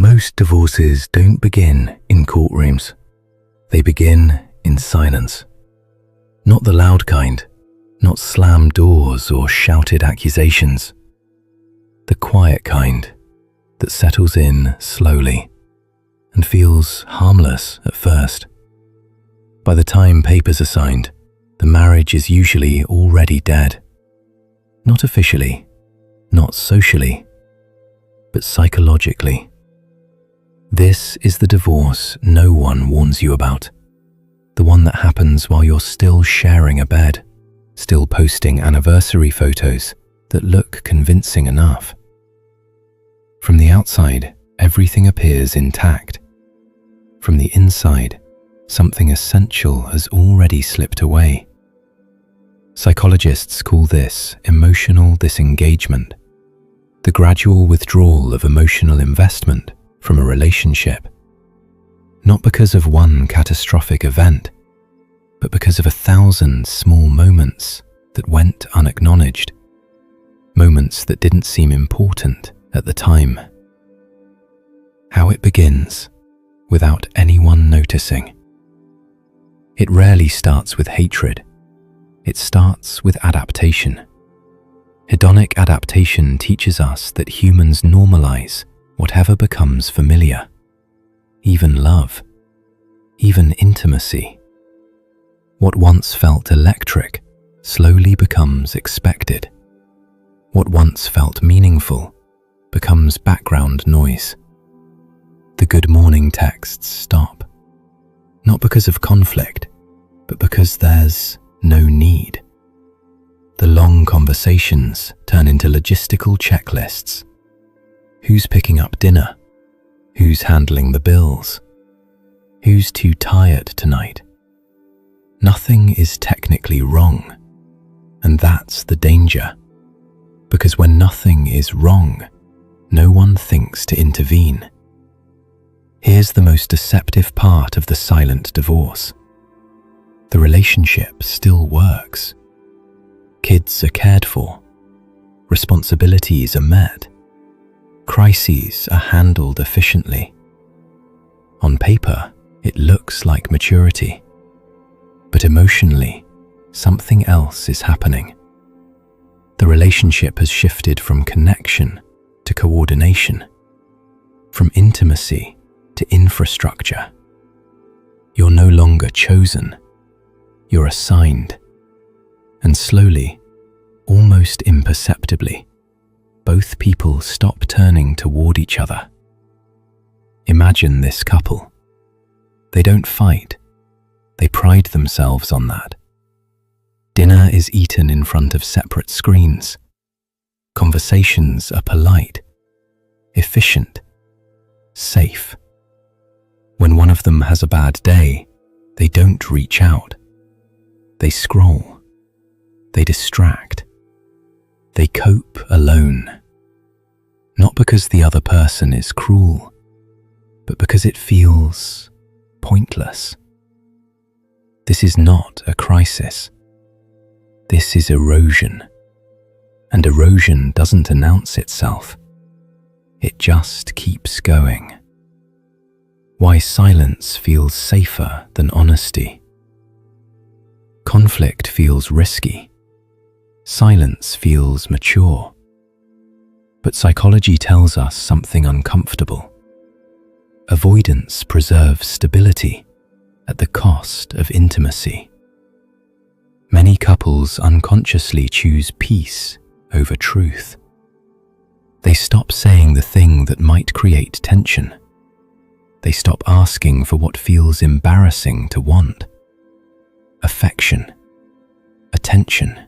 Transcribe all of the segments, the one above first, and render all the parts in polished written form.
Most divorces don't begin in courtrooms. They begin in silence. Not the loud kind, not slammed doors or shouted accusations. The quiet kind that settles in slowly and feels harmless at first. By the time papers are signed, the marriage is usually already dead. Not officially, not socially, but psychologically. This is the divorce no one warns you about. The one that happens while you're still sharing a bed, still posting anniversary photos that look convincing enough. From the outside, everything appears intact. From the inside, something essential has already slipped away. Psychologists call this emotional disengagement, the gradual withdrawal of emotional investment from a relationship, not because of one catastrophic event, but because of 1,000 small moments that went unacknowledged, moments that didn't seem important at the time. How it begins without anyone noticing. It rarely starts with hatred. It starts with adaptation. Hedonic adaptation teaches us that humans normalize whatever becomes familiar, even love, even intimacy. What once felt electric slowly becomes expected. What once felt meaningful becomes background noise. The good morning texts stop, not because of conflict, but because there's no need. The long conversations turn into logistical checklists. Who's picking up dinner? Who's handling the bills? Who's too tired tonight? Nothing is technically wrong, and that's the danger. Because when nothing is wrong, no one thinks to intervene. Here's the most deceptive part of the silent divorce. The relationship still works. Kids are cared for. Responsibilities are met. Crises are handled efficiently. On paper, it looks like maturity. But emotionally, something else is happening. The relationship has shifted from connection to coordination, from intimacy to infrastructure. You're no longer chosen, you're assigned. And slowly, almost imperceptibly, both people stop turning toward each other. Imagine this couple. They don't fight. They pride themselves on that. Dinner is eaten in front of separate screens. Conversations are polite, efficient, safe. When one of them has a bad day, they don't reach out. They scroll. They distract. They cope alone. Not because the other person is cruel, but because it feels pointless. This is not a crisis. This is erosion. And erosion doesn't announce itself. It just keeps going. Why silence feels safer than honesty. Conflict feels risky. Silence feels mature. But psychology tells us something uncomfortable. Avoidance preserves stability at the cost of intimacy. Many couples unconsciously choose peace over truth. They stop saying the thing that might create tension. They stop asking for what feels embarrassing to want. Affection, attention,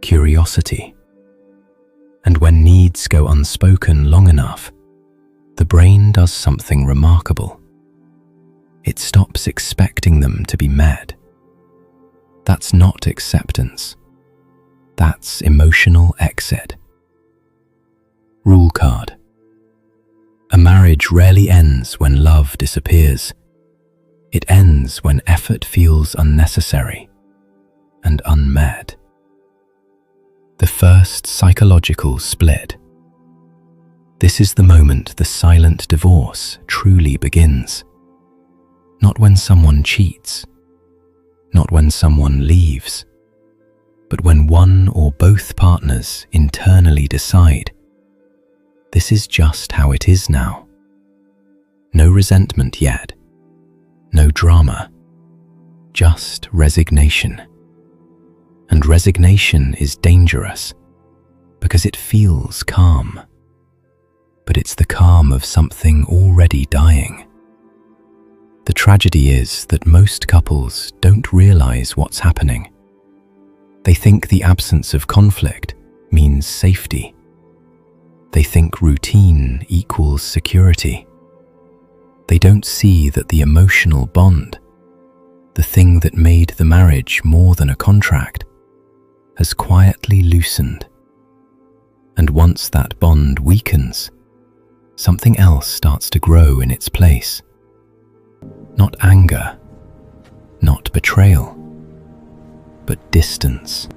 curiosity. And when needs go unspoken long enough, the brain does something remarkable. It stops expecting them to be met. That's not acceptance. That's emotional exit. Rule card. A marriage rarely ends when love disappears. It ends when effort feels unnecessary and unmet. The first psychological split. This is the moment the silent divorce truly begins. Not when someone cheats, not when someone leaves, but when one or both partners internally decide, this is just how it is now. No resentment yet, no drama, just resignation. And resignation is dangerous because it feels calm, but it's the calm of something already dying. The tragedy is that most couples don't realize what's happening. They think the absence of conflict means safety. They think routine equals security. They don't see that the emotional bond, the thing that made the marriage more than a contract, has quietly loosened. And once that bond weakens, something else starts to grow in its place. Not anger, not betrayal, but distance.